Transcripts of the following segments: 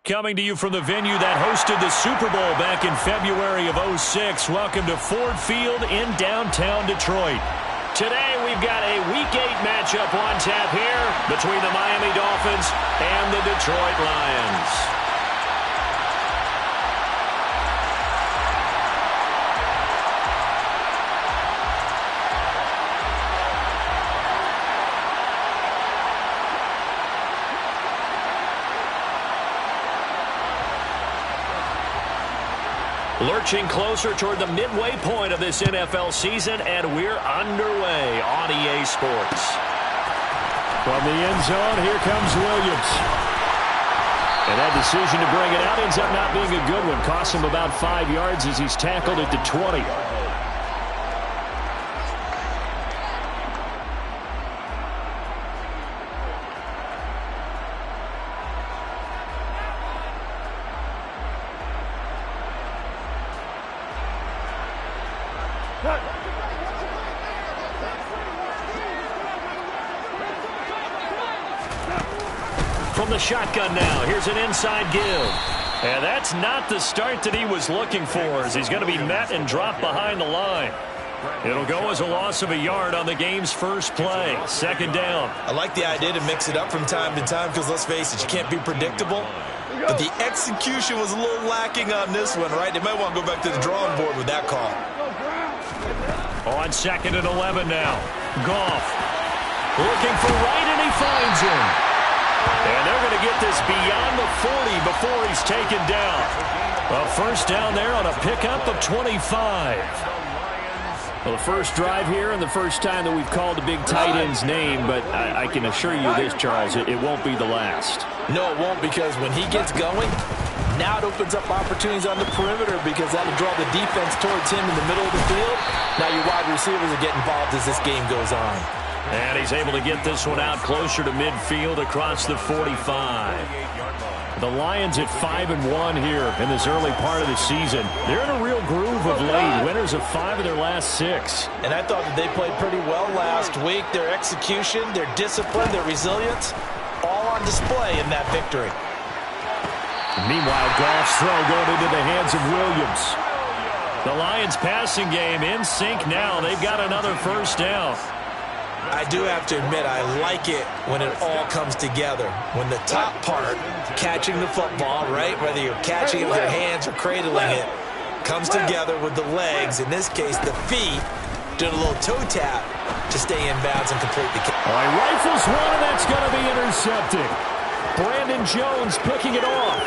Coming to you from the venue that hosted the Super Bowl back in February of '06. Welcome to Ford Field in downtown Detroit. Today we've got a Week 8 matchup on tap here between the Miami Dolphins and the Detroit Lions. Lurching closer toward the midway point of this NFL season, and we're underway on EA Sports. From the end zone, here comes Williams. And that decision to bring it out ends up not being a good one. Costs him about 5 yards as he's tackled at the 20. From the shotgun now, here's an inside give. And that's not the start that he was looking for, as he's going to be met and dropped behind the line. It'll go as a loss of a yard on the game's first play. Second down. I like the idea to mix it up from time to time because, let's face it, you can't be predictable. But the execution was a little lacking on this one, right? They might want to go back to the drawing board with that call. On 2nd and 11 now. Goff looking for right, and he finds him. And they're going to get this beyond the 40 before he's taken down. A first down there on a pickup of 25. Well, the first drive here and the first time that we've called a big tight end's name, but I can assure you this, Charles, it won't be the last. No, it won't, because when he gets going, now it opens up opportunities on the perimeter because that'll draw the defense towards him in the middle of the field. Now your wide receivers are getting involved as this game goes on. And he's able to get this one out closer to midfield across the 45. The Lions at 5-1 here in this early part of the season. They're in a real groove of late. Winners of 5 of their last 6. And I thought that they played pretty well last week. Their execution, their discipline, their resilience, all on display in that victory. Meanwhile, Goff's throw going into the hands of Williams. The Lions passing game in sync now. They've got another first down. I do have to admit, I like it when it all comes together. When the top part, catching the football, right, whether you're catching it with your hands or cradling it, comes together with the legs, in this case the feet, doing a little toe tap to stay in bounds and complete the catch. All right, rifles one, and that's going to be intercepted. Brandon Jones picking it off.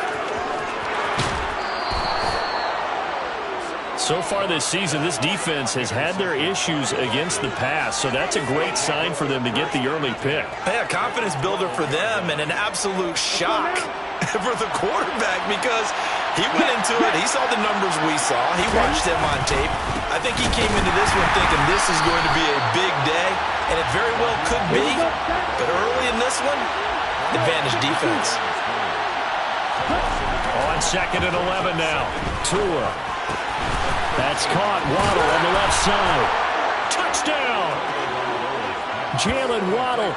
So far this season, this defense has had their issues against the pass, so that's a great sign for them to get the early pick. Yeah, confidence builder for them and an absolute shock for the quarterback because he went into it. He saw the numbers we saw. He watched them on tape. I think he came into this one thinking this is going to be a big day, and it very well could be. But early in this one, advantage defense. On 2nd and 11 now. Tua. That's caught. Waddle on the left side. Touchdown! Jalen Waddle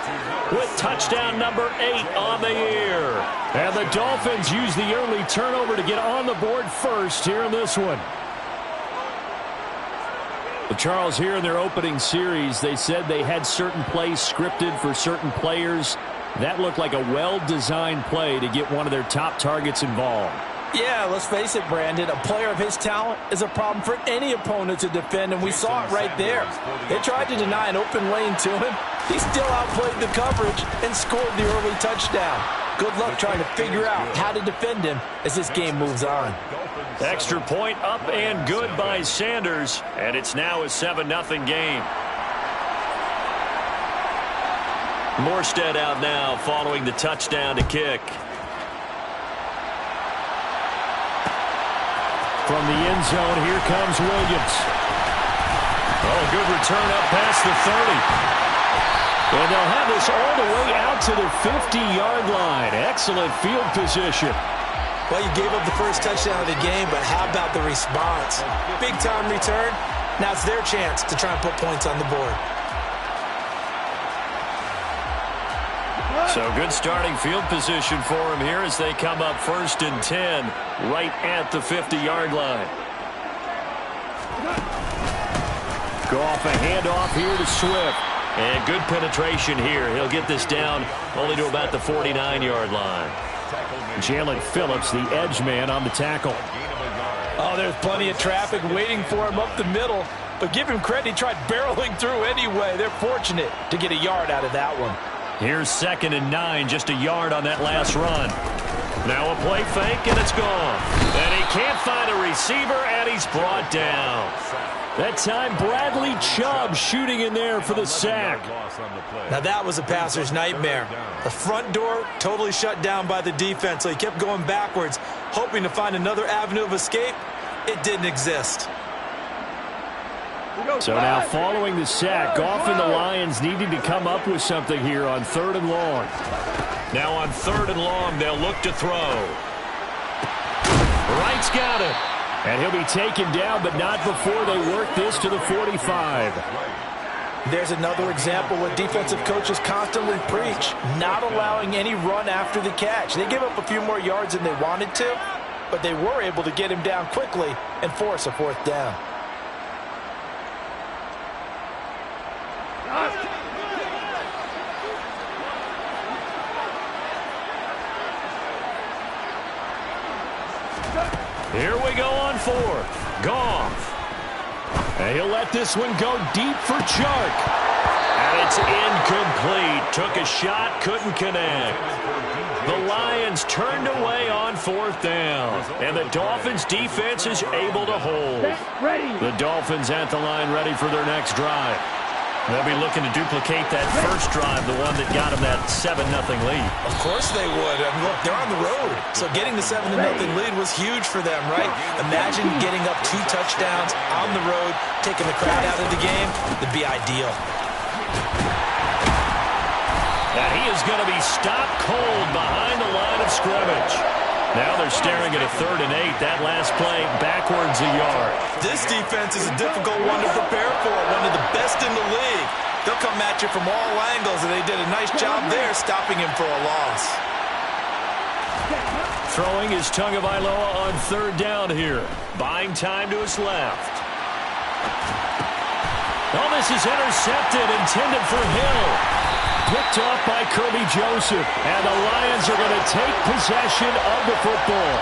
with touchdown number 8 on the year. And the Dolphins use the early turnover to get on the board first here in this one. Well, Charles, here in their opening series, they said they had certain plays scripted for certain players. That looked like a well-designed play to get one of their top targets involved. Yeah, let's face it, Brandon. A player of his talent is a problem for any opponent to defend, and we saw it right there. They tried to deny an open lane to him. He still outplayed the coverage and scored the early touchdown. Good luck trying to figure out how to defend him as this game moves on. Extra point up and good by Sanders, and it's now a 7-0 game. Morstead out now following the touchdown to kick. From the end zone, here comes Williams. Oh, good return up past the 30. And they'll have this all the way out to the 50-yard line. Excellent field position. Well, you gave up the first touchdown of the game, but how about the response? Big-time return. Now it's their chance to try and put points on the board. So good starting field position for him here as they come up 1st and 10 right at the 50-yard line. Goff, a handoff here to Swift. And good penetration here. He'll get this down only to about the 49-yard line. Jalen Phillips, the edge man on the tackle. Oh, there's plenty of traffic waiting for him up the middle. But give him credit, he tried barreling through anyway. They're fortunate to get a yard out of that one. Here's 2nd and 9, just a yard on that last run. Now a play fake, and it's gone. And he can't find a receiver, and he's brought down. That time, Bradley Chubb shooting in there for the sack. Now that was a passer's nightmare. The front door totally shut down by the defense, so he kept going backwards, hoping to find another avenue of escape. It didn't exist. So now following the sack, Goff and the Lions needing to come up with something here on 3rd and long. Now on 3rd and long, they'll look to throw. Wright's got it. And he'll be taken down, but not before they work this to the 45. There's another example what defensive coaches constantly preach, not allowing any run after the catch. They give up a few more yards than they wanted to, but they were able to get him down quickly and force a 4th down. Here we go on 4th. Goff. And he'll let this one go deep for Chark. And it's incomplete. Took a shot, couldn't connect. The Lions turned away on 4th down. And the Dolphins defense is able to hold. The Dolphins at the line ready for their next drive. They'll be looking to duplicate that first drive, the one that got them that 7-0 lead. Of course they would. I mean, look, they're on the road. So getting the 7-0 lead was huge for them, right? Imagine getting up 2 touchdowns on the road, taking the crowd out of the game. That'd be ideal. And he is going to be stopped cold behind the line of scrimmage. Now they're staring at a 3rd and 8. That last play backwards a yard. This defense is a difficult one to prepare for, one of the best in the league. They'll come at you from all angles, and they did a nice job there stopping him for a loss. Throwing is Tagovailoa on 3rd down here. Buying time to his left. Oh, this is intercepted, intended for Hill. Picked off by Kirby Joseph. And the Lions are going to take possession of the football.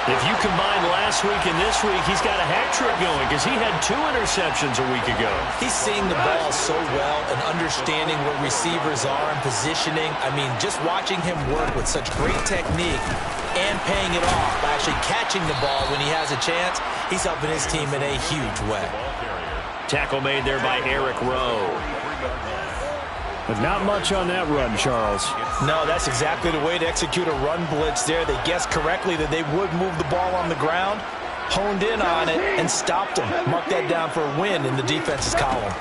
If you combine last week and this week, he's got a hat trick going because he had 2 interceptions a week ago. He's seeing the ball so well and understanding where receivers are and positioning. I mean, just watching him work with such great technique and paying it off by actually catching the ball when he has a chance, he's helping his team in a huge way. Tackle made there by Eric Rowe. But not much on that run, Charles. No, that's exactly the way to execute a run blitz there. They guessed correctly that they would move the ball on the ground, honed in on it, and stopped them. Mark that down for a win in the defense's column.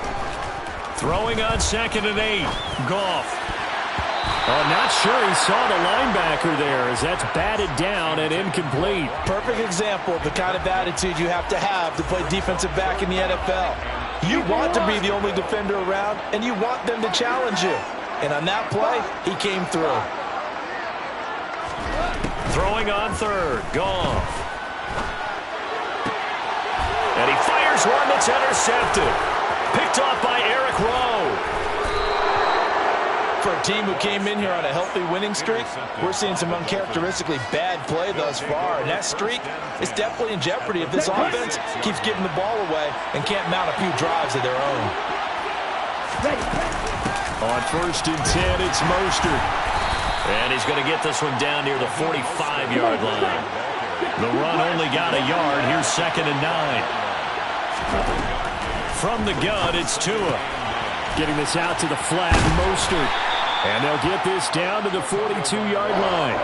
Throwing on 2nd and 8. Goff. Oh, not sure he saw the linebacker there as that's batted down and incomplete. Perfect example of the kind of attitude you have to play defensive back in the NFL. You want to be the only defender around, and you want them to challenge you. And on that play, he came through. Throwing on 3rd. Goff. And he fires one that's intercepted. Picked off by Eric Rowe. For a team who came in here on a healthy winning streak, we're seeing some uncharacteristically bad play thus far. And that streak is definitely in jeopardy if this offense keeps giving the ball away and can't mount a few drives of their own. On 1st and 10, it's Mostert. And he's going to get this one down near the 45-yard line. The run only got a yard. Here's 2nd and 9. From the gun, it's Tua. Getting this out to the flat, Mostert. And they'll get this down to the 42-yard line.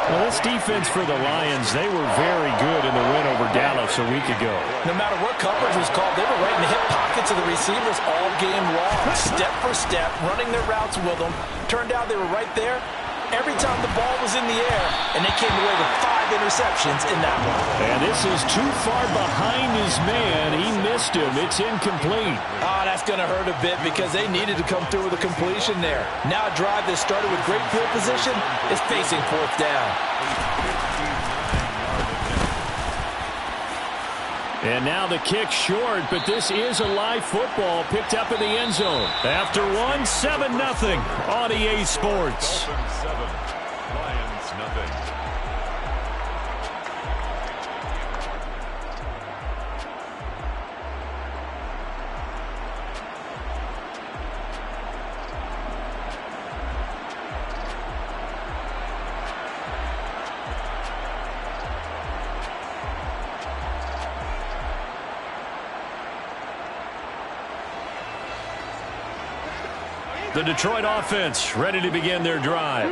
Well, this defense for the Lions, they were very good in the win over Dallas a week ago. No matter what coverage was called, they were right in the hip pockets of the receivers all game long. Step for step, running their routes with them. Turned out they were right there every time the ball was in the air, and they came away with 5 interceptions in that one. And this is too far behind his man. He missed him. It's incomplete. Oh, that's going to hurt a bit because they needed to come through with a completion there. Now a drive that started with great field position is facing fourth down. And now the kick short, but this is a live football picked up in the end zone. After one, 7-0 on EA Sports. Dolphins 7, Lions nothing. The Detroit offense ready to begin their drive.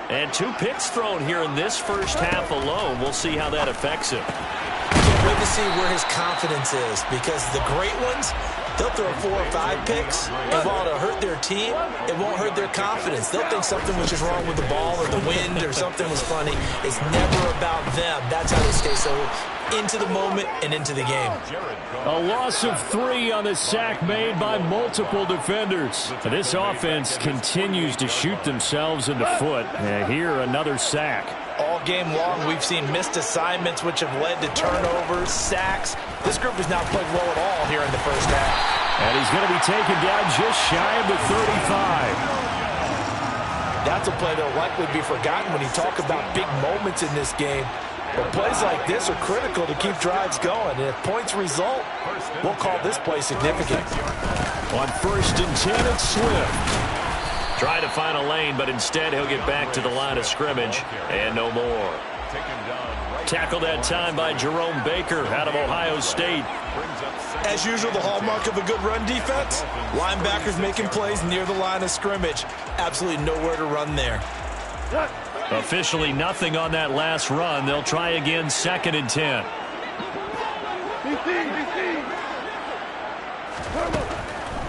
And 2 picks thrown here in this first half alone. We'll see how that affects him. Can't wait to see where his confidence is, because the great ones, they'll throw 4 or 5 picks, and while it'll hurt their team, it won't hurt their confidence. They'll think something was just wrong with the ball or the wind or something was funny. It's never about them. That's how they stay so into the moment and into the game. A loss of 3 on the sack made by multiple defenders. This offense continues to shoot themselves in the foot. And here, another sack. All game long, we've seen missed assignments, which have led to turnovers, sacks. This group has not played well at all here in the first half. And he's going to be taken down just shy of the 35. That's a play that will likely be forgotten when you talk about big moments in this game. But plays like this are critical to keep drives going. And if points result, we'll call this play significant. On 1st and 10, it's Swift. Trying to find a lane, but instead he'll get back to the line of scrimmage. And no more. Tackled that time by Jerome Baker out of Ohio State. As usual, the hallmark of a good run defense, linebackers making plays near the line of scrimmage. Absolutely nowhere to run there. Officially nothing on that last run. They'll try again 2nd and 10.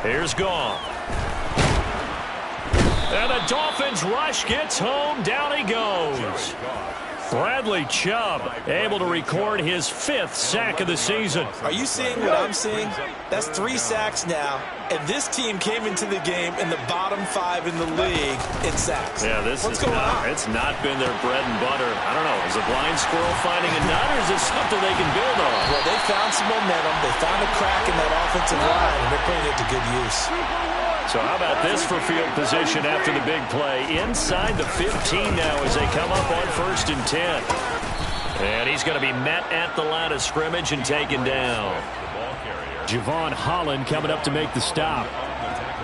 Here's Goff. And the Dolphins rush gets home. Down he goes. Bradley Chubb able to record his 5th sack of the season. Are you seeing what I'm seeing? That's 3 sacks now, and this team came into the game in the bottom 5 in the league in sacks. Yeah, What's going on? It's not been their bread and butter. I don't know. Is a blind squirrel finding a nut, or is this something they can build on? Well, they found some momentum. They found a crack in that offensive line, and they're putting it to good use. So how about this for field position after the big play? Inside the 15 now as they come up on 1st and 10. And he's going to be met at the line of scrimmage and taken down. Javon Holland coming up to make the stop.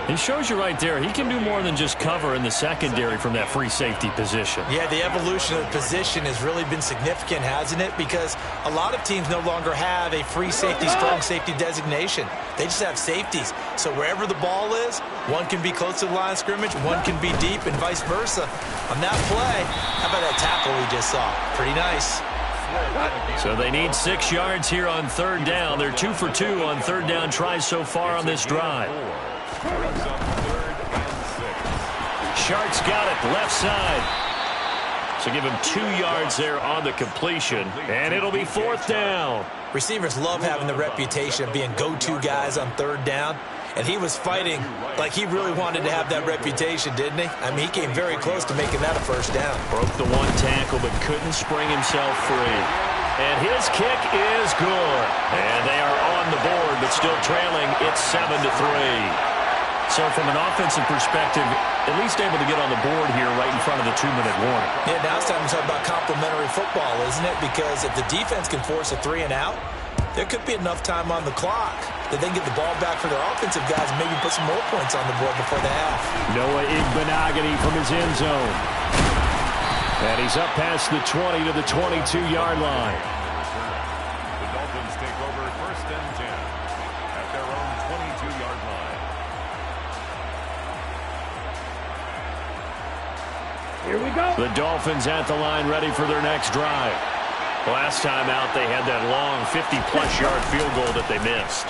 He shows you right there, he can do more than just cover in the secondary from that free safety position. Yeah, the evolution of the position has really been significant, hasn't it? Because a lot of teams no longer have a free safety, strong safety designation. They just have safeties. So wherever the ball is, one can be close to the line of scrimmage, one can be deep, and vice versa. On that play, how about that tackle we just saw? Pretty nice. So they need 6 yards here on 3rd down. They're 2 for 2 on 3rd down tries so far on this drive. Shark's got it left side. So give him 2 yards there on the completion. And it'll be 4th down. Receivers love having the reputation of being go-to guys on 3rd down. And he was fighting like he really wanted to have that reputation, didn't he? I mean, he came very close to making that a 1st down. Broke the 1 tackle, but couldn't spring himself free. And his kick is good. And they are on the board, but still trailing. It's 7-3. So from an offensive perspective, at least able to get on the board here right in front of the 2-minute warning. Yeah, now it's time to talk about complementary football, isn't it? Because if the defense can force a 3 and out, there could be enough time on the clock that they can get the ball back for their offensive guys and maybe put some more points on the board before the half. Noah Igbenogany from his end zone. And he's up past the 20 to the 22-yard line. The Dolphins take over 1st and 10 at their own 22-yard line. Here we go. The Dolphins at the line ready for their next drive. Last time out, they had that long 50-plus yard field goal that they missed.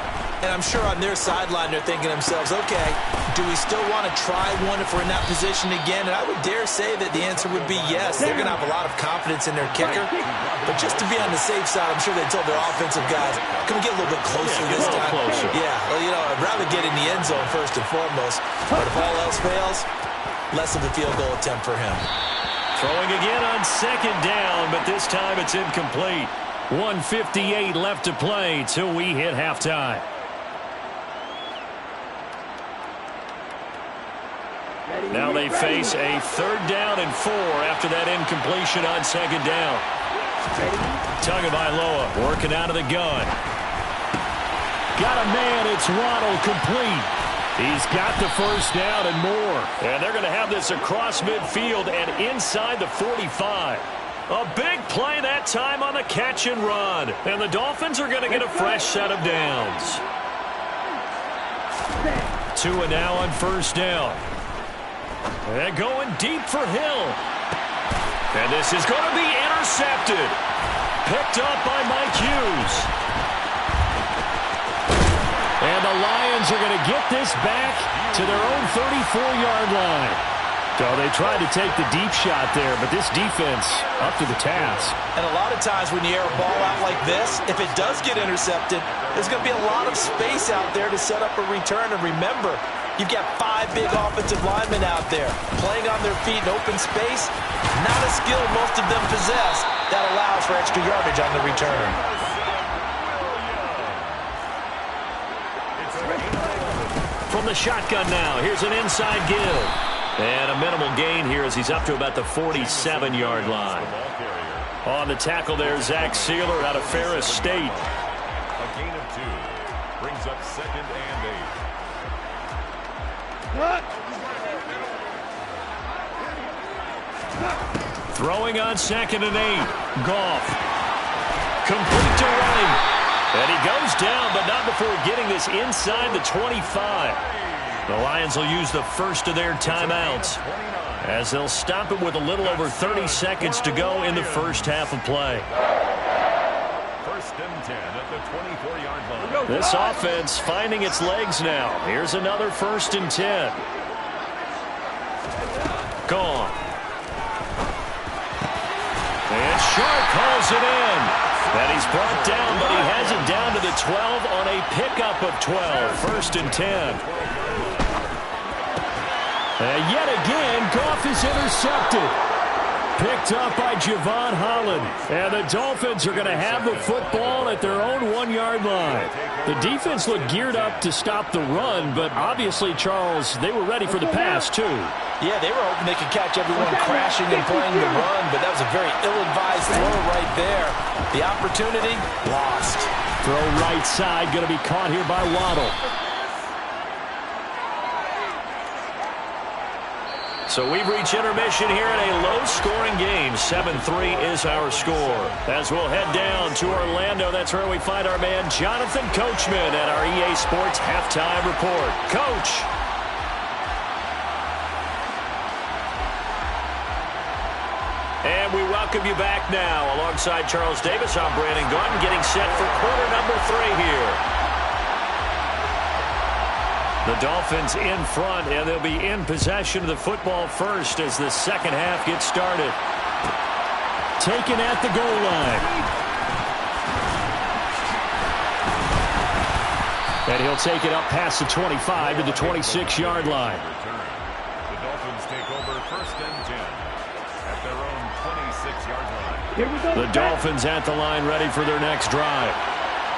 And I'm sure on their sideline they're thinking to themselves, okay, do we still want to try one if we're in that position again? And I would dare say that the answer would be yes. They're going to have a lot of confidence in their kicker. But just to be on the safe side, I'm sure they told their offensive guys, can we get a little bit closer this time? Closer. Yeah, well, I'd rather get in the end zone first and foremost. But if all else fails, less of a field goal attempt for him. Throwing again on second down, but this time it's incomplete. 1:58 left to play till we hit halftime. Now they face a 3rd down and 4 after that incompletion on second down. Tagovailoa working out of the gun. Got a man, it's Waddle, complete. He's got the first down and more. And they're going to have this across midfield and inside the 45. A big play that time on the catch and run. And the Dolphins are going to get a fresh set of downs. 2 and now on first down. And going deep for Hill. And this is going to be intercepted. Picked up by Mike Hughes. And the Lions are going to get this back to their own 34-yard line. So they tried to take the deep shot there, but this defense up to the task. And a lot of times when you air a ball out like this, if it does get intercepted, there's going to be a lot of space out there to set up a return. And remember, you've got 5 big offensive linemen out there playing on their feet in open space. Not a skill most of them possess that allows for extra yardage on the return. From the shotgun now, here's an inside give. And a minimal gain here as he's up to about the 47-yard line. On the tackle there, Zach Sealer out of Ferris State. A gain of 2 brings up 2nd and 8. Throwing on 2nd and 8. Goff. Complete to Wright. And he goes down, but not before getting this inside the 25. The Lions will use the first of their timeouts as they'll stop it with a little over 30 seconds to go in the first half of play. 1st and 10 at the 24-yard line. This offense finding its legs now. Here's another 1st and 10. Gone. And Sharp hauls it in. And he's brought down, but he has it down to the 12 on a pickup of 12. 1st and 10. And yet again, Goff is intercepted. Picked up by Javon Holland. And the Dolphins are going to have the football at their own 1-yard line. The defense looked geared up to stop the run, but obviously, Charles, they were ready for the pass, too. Yeah, they were hoping they could catch everyone crashing and playing the run, but that was a very ill-advised throw right there. The opportunity, lost. Throw right side, going to be caught here by Waddle. So we've reached intermission here in a low-scoring game. 7-3 is our score. As we'll head down to Orlando, that's where we find our man Jonathan Coachman at our EA Sports Halftime Report. Coach. And we welcome you back now. Alongside Charles Davis, I'm Brandon Gaudin, getting set for quarter number 3 here. The Dolphins in front, and they'll be in possession of the football first as the second half gets started. Taken at the goal line. And he'll take it up past the 25 to the 26-yard line. The Dolphins take over 1st and 10 at their own 26-yard line. The Dolphins at the line ready for their next drive.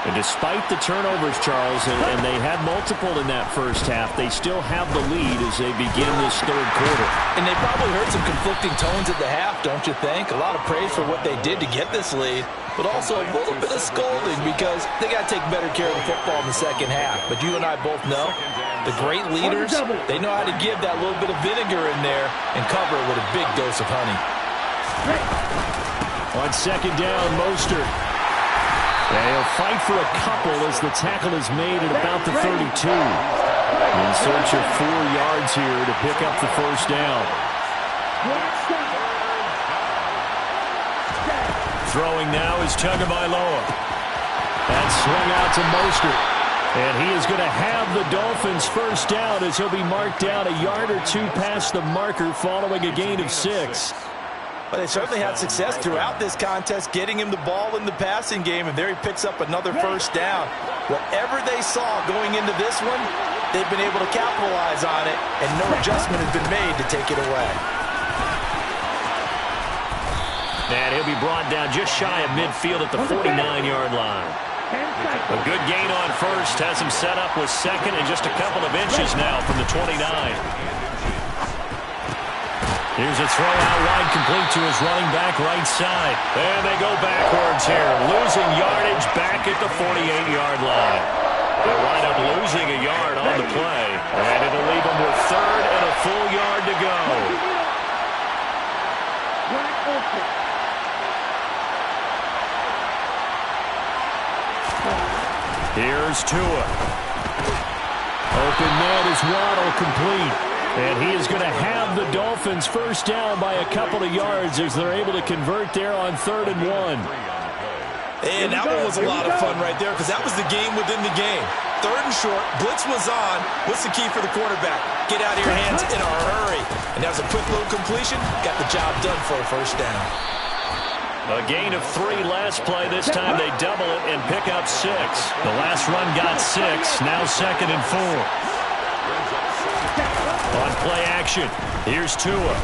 And despite the turnovers, Charles, and they had multiple in that first half, they still have the lead as they begin this 3rd quarter. And they probably heard some conflicting tones at the half, don't you think? A lot of praise for what they did to get this lead, but also a little bit of scolding because they got to take better care of the football in the second half. But you and I both know the great leaders, they know how to give that little bit of vinegar in there and cover it with a big dose of honey. On second down, Mostert. And he'll fight for a couple as the tackle is made at about the 32. In search of 4 yards here to pick up the first down. Throwing now is Tagovailoa. And swung out to Mostert. And he is going to have the Dolphins first down as he'll be marked down a yard or two past the marker following a gain of 6. But they certainly had success throughout this contest getting him the ball in the passing game, and there he picks up another first down. Whatever they saw going into this one, they've been able to capitalize on it, and no adjustment has been made to take it away. And he'll be brought down just shy of midfield at the 49-yard line. A good gain on first has him set up with second and just a couple of inches now from the 29. Here's a throw out wide, complete to his running back right side. And they go backwards here, losing yardage back at the 48-yard line. They'll wind up losing a yard on the play, and it'll leave them with third and a full yard to go. Here's Tua. Open net is Waddle, complete. And he is going to have the Dolphins first down by a couple of yards as they're able to convert there on 3rd and 1. And that one was a lot of fun right there because that was the game within the game. 3rd and short, blitz was on. What's the key for the quarterback? Get out of your hands in a hurry. And that was a quick little completion. Got the job done for a first down. A gain of 3 last play. This time they double it and pick up 6. The last run got 6. Now 2nd and 4. On play action, here's Tua.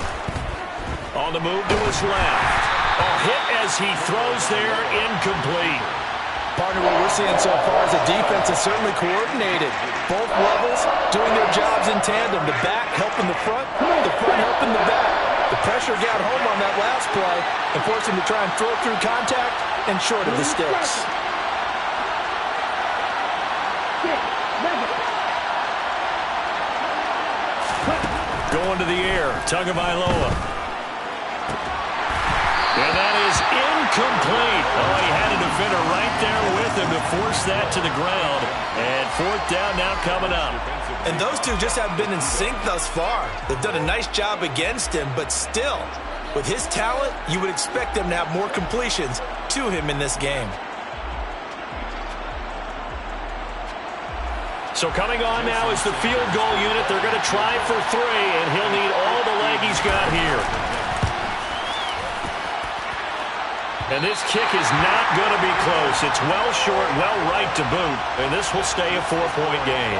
On the move to his left. A hit as he throws there, incomplete. Partner, what we're seeing so far is the defense is certainly coordinated. Both levels doing their jobs in tandem. The back helping the front helping the back. The pressure got home on that last play and forced him to try and throw through contact and short of the sticks. Going to the air, Tagovailoa. And that is incomplete. Oh, he had a defender right there with him to force that to the ground. And 4th down now coming up. And those two just haven't been in sync thus far. They've done a nice job against him, but still, with his talent, you would expect them to have more completions to him in this game. So coming on now is the field goal unit. They're going to try for 3, and he'll need all the leg he's got here. And this kick is not going to be close. It's well short, well right to boot, and this will stay a 4-point game.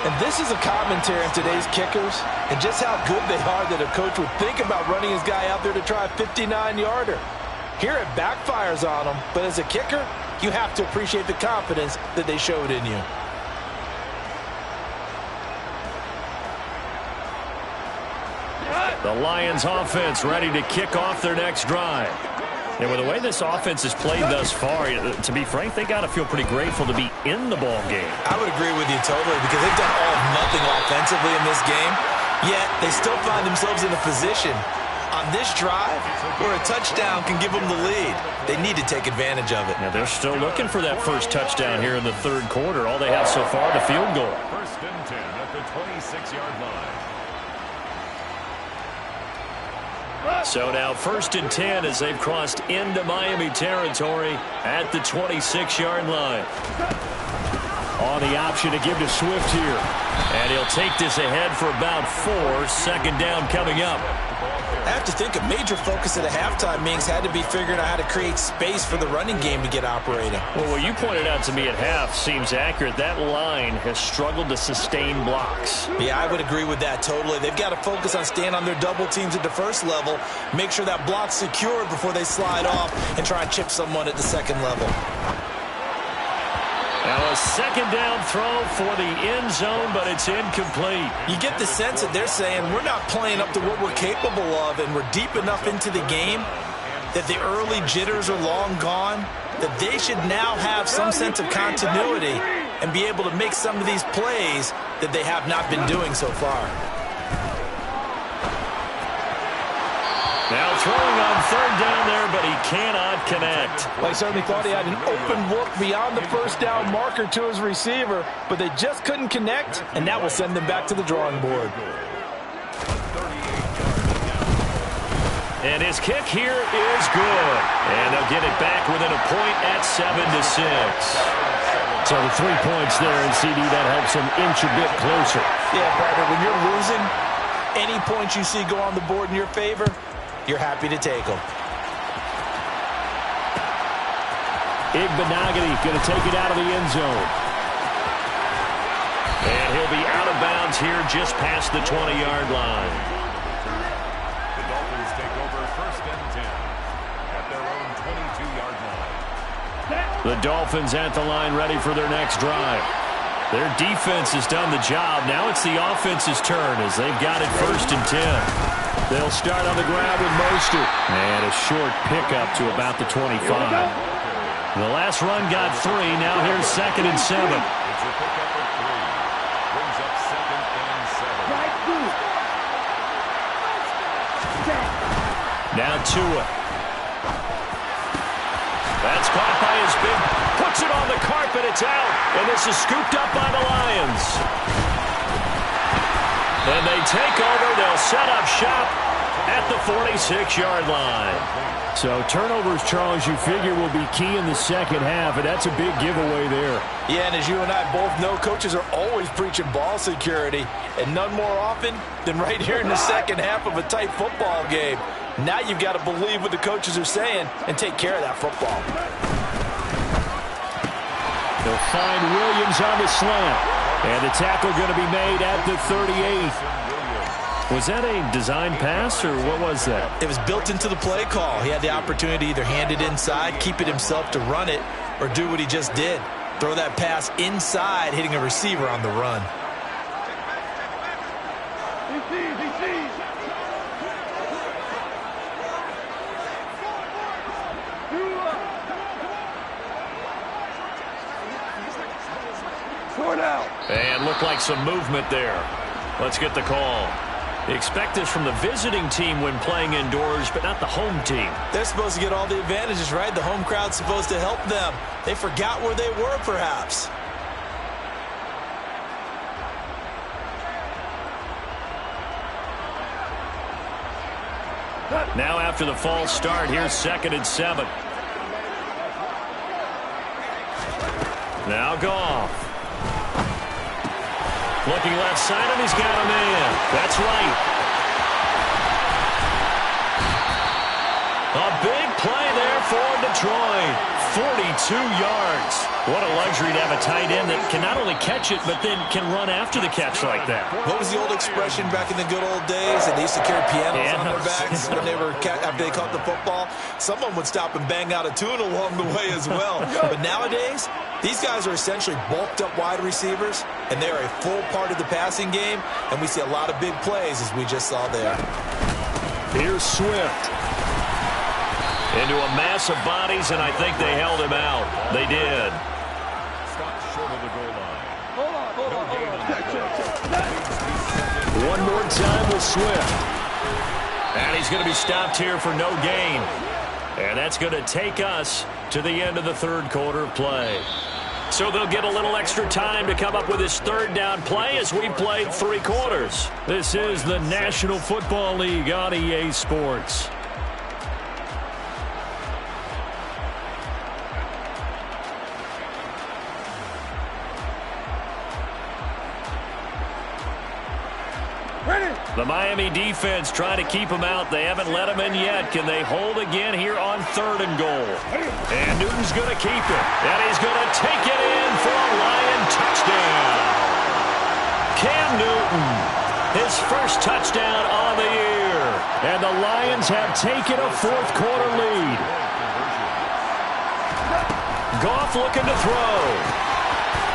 And this is a commentary on today's kickers and just how good they are that a coach would think about running his guy out there to try a 59-yarder. Here it backfires on him, but as a kicker, you have to appreciate the confidence that they showed in you. The Lions offense ready to kick off their next drive. And with the way this offense has played thus far, to be frank, they got to feel pretty grateful to be in the ball game. I would agree with you totally because they've done all of nothing offensively in this game, yet they still find themselves in a position on this drive where a touchdown can give them the lead. They need to take advantage of it. Now they're still looking for that first touchdown here in the 3rd quarter. All they have so far, the field goal. 1st and 10 at the 26-yard line. So now 1st and 10 as they've crossed into Miami territory at the 26-yard line. On the option to give to Swift here. And he'll take this ahead for about 4. 2nd down coming up. I have to think a major focus at a halftime means had to be figuring out how to create space for the running game to get operating. Well, what you pointed out to me at half seems accurate. That line has struggled to sustain blocks. Yeah, I would agree with that totally. They've got to focus on staying on their double teams at the first level, make sure that block's secured before they slide off and try and chip someone at the 2nd level. Now a 2nd down throw for the end zone, but it's incomplete. You get the sense that they're saying we're not playing up to what we're capable of, and we're deep enough into the game that the early jitters are long gone, that they should now have some sense of continuity and be able to make some of these plays that they have not been doing so far. Now throwing on 3rd down there, but he cannot connect. Well, he certainly thought he had an open look beyond the first down marker to his receiver, but they just couldn't connect, and that will send them back to the drawing board. And his kick here is good. And they'll get it back within a point at 7-6. So the 3 points there, and CD, that helps them inch a bit closer. Yeah, partner, when you're losing, any points you see go on the board in your favor, you're happy to take them. Igbenogany going to take it out of the end zone. And he'll be out of bounds here just past the 20-yard line. The Dolphins take over 1st and 10 at their own 22-yard line. The Dolphins at the line ready for their next drive. Their defense has done the job. Now it's the offense's turn as they've got it 1st and 10. They'll start on the ground with Mostert. And a short pickup to about the 25. The last run got 3. Now here's 2nd and 7. It's a pickup of 3. Brings up 2nd and 7. Now Tua. That's caught by his big. Puts it on the carpet. It's out. And this is scooped up by the Lions. And they take over. They'll set up shop at the 46-yard line. So turnovers, Charles, you figure will be key in the second half, and that's a big giveaway there. Yeah, and as you and I both know, coaches are always preaching ball security, and none more often than right here in the second half of a tight football game. Now you've got to believe what the coaches are saying and take care of that football. They'll find Williams on the slant, and the tackle going to be made at the 38. Was that a design pass, or what was that? It was built into the play call. He had the opportunity to either hand it inside, keep it himself to run it, or do what he just did. Throw that pass inside, hitting a receiver on the run. And looked like some movement there. Let's get the call. They expect this from the visiting team when playing indoors, but not the home team. They're supposed to get all the advantages, right? The home crowd's supposed to help them. They forgot where they were, perhaps. Now after the false start, here's 2nd and 7. Now Goff. Looking left side, and he's got a man. That's right. A big play there for Detroit. 42 yards. What a luxury to have a tight end that can not only catch it, but then can run after the catch like that. What was the old expression back in the good old days? That they used to carry pianos on their backs when they were after they caught the football. Someone would stop and bang out a tune along the way as well. But nowadays, these guys are essentially bulked up wide receivers, and they're a full part of the passing game, and we see a lot of big plays as we just saw there. Here's Swift. Into a mass of bodies, and I think they held him out. They did. Stopped short of the goal line. One more time with Swift. And he's going to be stopped here for no gain. And that's going to take us to the end of the 3rd quarter of play. So they'll get a little extra time to come up with this 3rd down play as we played 3 quarters. This is the National Football League on EA Sports. The Miami defense trying to keep him out. They haven't let him in yet. Can they hold again here on 3rd and goal? And Newton's going to keep it. And he's going to take it in for a Lion touchdown. Cam Newton, his first touchdown on the year. And the Lions have taken a 4th quarter lead. Goff looking to throw.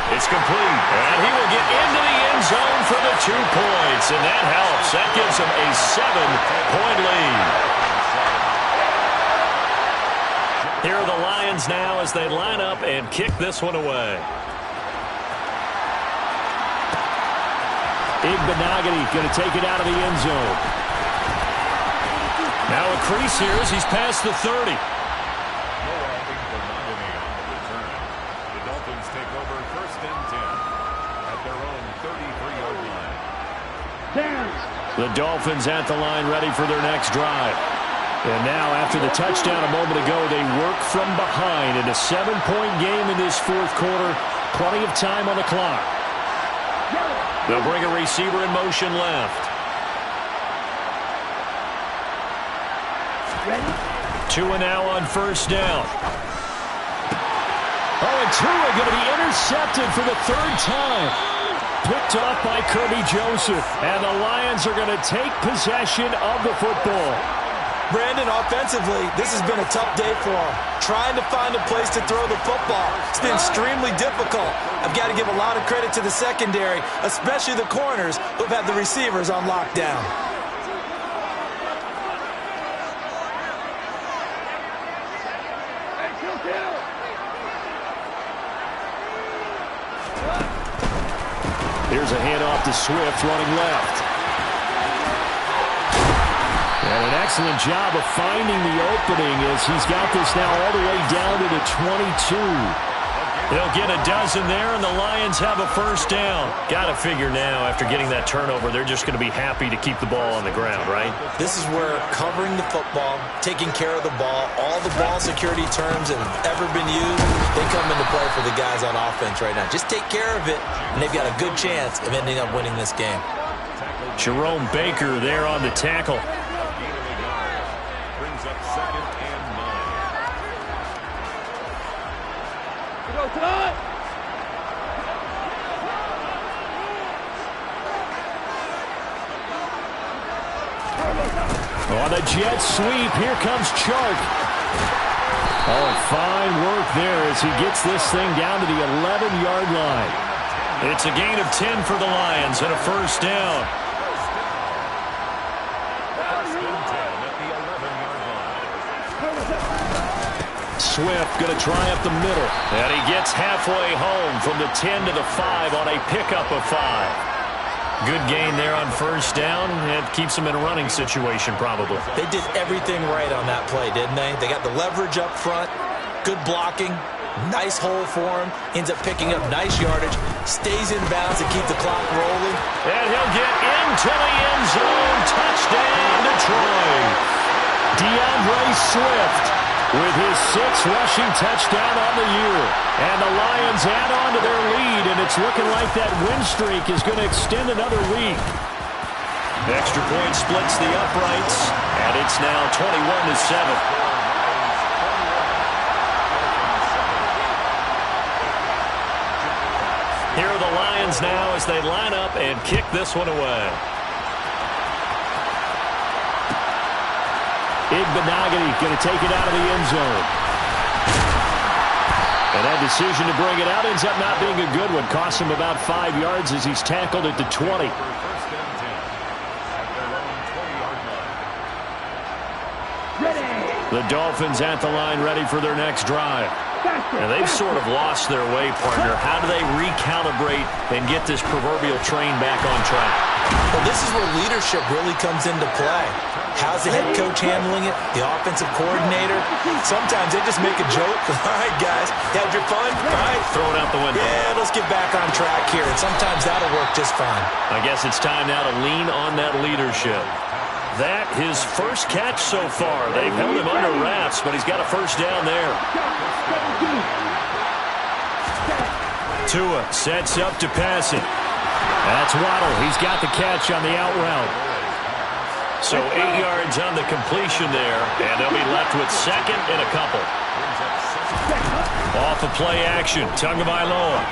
It's complete, and he will get into the end zone for the 2 points, and that helps. That gives him a 7-point lead. Here are the Lions now as they line up and kick this one away. Igbenogany going to take it out of the end zone. Now a crease here as he's past the 30. The Dolphins at the line ready for their next drive. And now after the touchdown a moment ago, they work from behind in a 7-point game in this 4th quarter. Plenty of time on the clock. They'll bring a receiver in motion left. Tua now on first down. Oh, and Tua going to be intercepted for the third time. Picked off by Kirby Joseph. And the Lions are going to take possession of the football. Brandon, offensively, this has been a tough day for him. Trying to find a place to throw the football. It's been extremely difficult. I've got to give a lot of credit to the secondary, especially the corners who've had the receivers on lockdown. Here's a handoff to Swift running left. And an excellent job of finding the opening as he's got this now all the way down to the 22. They'll get a dozen there, and the Lions have a first down. Got to figure now, after getting that turnover, they're just going to be happy to keep the ball on the ground, right? This is where covering the football, taking care of the ball, all the ball security terms that have ever been used, they come into play for the guys on offense right now. Just take care of it, and they've got a good chance of ending up winning this game. Jerome Baker there on the tackle. Brings up 2nd and 9. On a jet sweep, here comes Chark. Oh, fine work there as he gets this thing down to the 11-yard line. It's a gain of 10 for the Lions and a first down. Swift going to try up the middle. And he gets halfway home from the 10 to the 5 on a pickup of 5. Good gain there on first down. It keeps him in a running situation probably. They did everything right on that play, didn't they? They got the leverage up front, good blocking, nice hole for him, ends up picking up nice yardage, stays in bounds to keep the clock rolling. And he'll get into the end zone. Touchdown, Detroit. DeAndre Swift with his 6th rushing touchdown on the year. And the Lions add on to their lead, and it's looking like that win streak is going to extend another week. Extra point splits the uprights, and it's now 21-7. Here are the Lions now as they line up and kick this one away. Igbenogany going to take it out of the end zone. And that decision to bring it out ends up not being a good one. Costs him about 5 yards as he's tackled at the 20. The Dolphins at the line ready for their next drive. And they've sort of lost their way, partner. How do they recalibrate and get this proverbial train back on track? Well, this is where leadership really comes into play. How's the head coach handling it? The offensive coordinator? Sometimes they just make a joke. All right, guys, you had your fun? All right. Throw it out the window. Yeah, let's get back on track here. And sometimes that'll work just fine. I guess it's time now to lean on that leadership. That, his first catch so far. They've held him under wraps, but he's got a first down there. Tua sets up to pass it. That's Waddle. He's got the catch on the out route. So 8 yards on the completion there, and they'll be left with 2nd and a couple. Off of play action, Tagovailoa.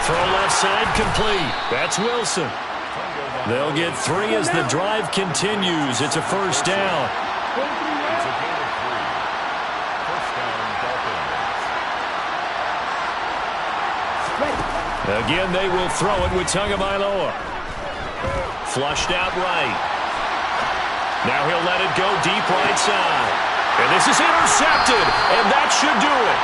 Throw left side complete. That's Wilson. They'll get 3 as the drive continues. It's a first down. Again, they will throw it with Tagovailoa. Flushed out right. Now he'll let it go deep right side. And this is intercepted, and that should do it.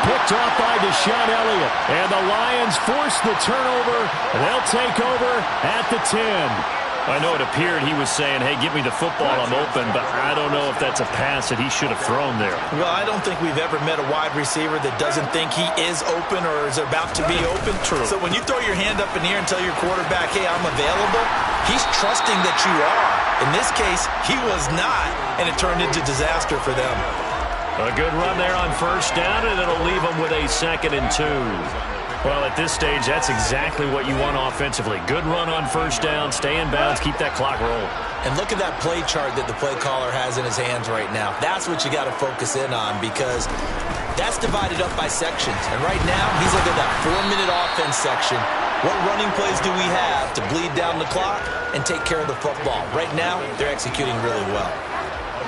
Picked off by Deshaun Elliott. And the Lions force the turnover. They'll take over at the 10. I know it appeared he was saying, hey, give me the football, I'm open, but I don't know if that's a pass that he should have thrown there. Well, I don't think we've ever met a wide receiver that doesn't think he is open or is about to be open. True. So when you throw your hand up in the air and tell your quarterback, hey, I'm available, he's trusting that you are. In this case, he was not, and it turned into disaster for them. A good run there on first down, and it'll leave them with a 2nd and 2. Well, at this stage, that's exactly what you want offensively. Good run on first down, stay in bounds, keep that clock rolling. And look at that play chart that the play caller has in his hands right now. That's what you got to focus in on, because that's divided up by sections. And right now, he's looking at that 4-minute offense section. What running plays do we have to bleed down the clock and take care of the football? Right now, they're executing really well.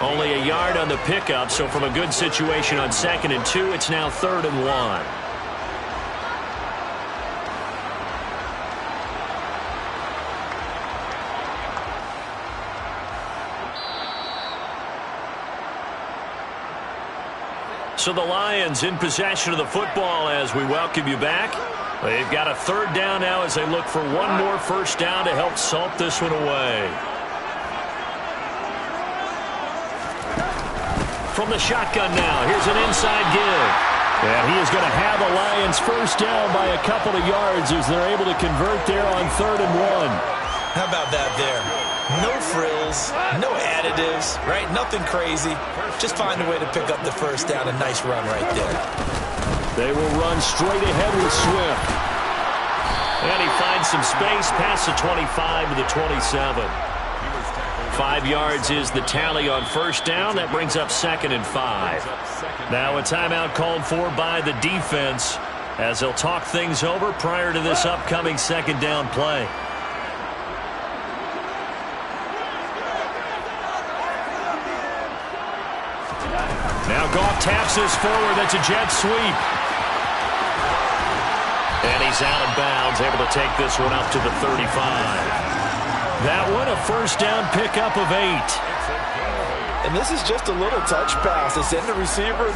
Only a yard on the pickup, so from a good situation on 2nd and 2, it's now 3rd and 1. So the Lions in possession of the football as we welcome you back. They've got a 3rd down now as they look for one more first down to help salt this one away. From the shotgun now, here's an inside give. And he is going to have the Lions first down by a couple of yards as they're able to convert there on 3rd and 1. How about that there? No frills, no additives, right? Nothing crazy. Just find a way to pick up the first down. A nice run right there. They will run straight ahead with Swift. And he finds some space past the 25 to the 27. 5 yards is the tally on first down. That brings up 2nd and 5. Now a timeout called for by the defense as they'll talk things over prior to this upcoming 2nd down play. Now Goff taps this forward. That's a jet sweep. And he's out of bounds, able to take this one up to the 35. That one, a first down pickup of 8. And this is just a little touch pass. It's in the receiver.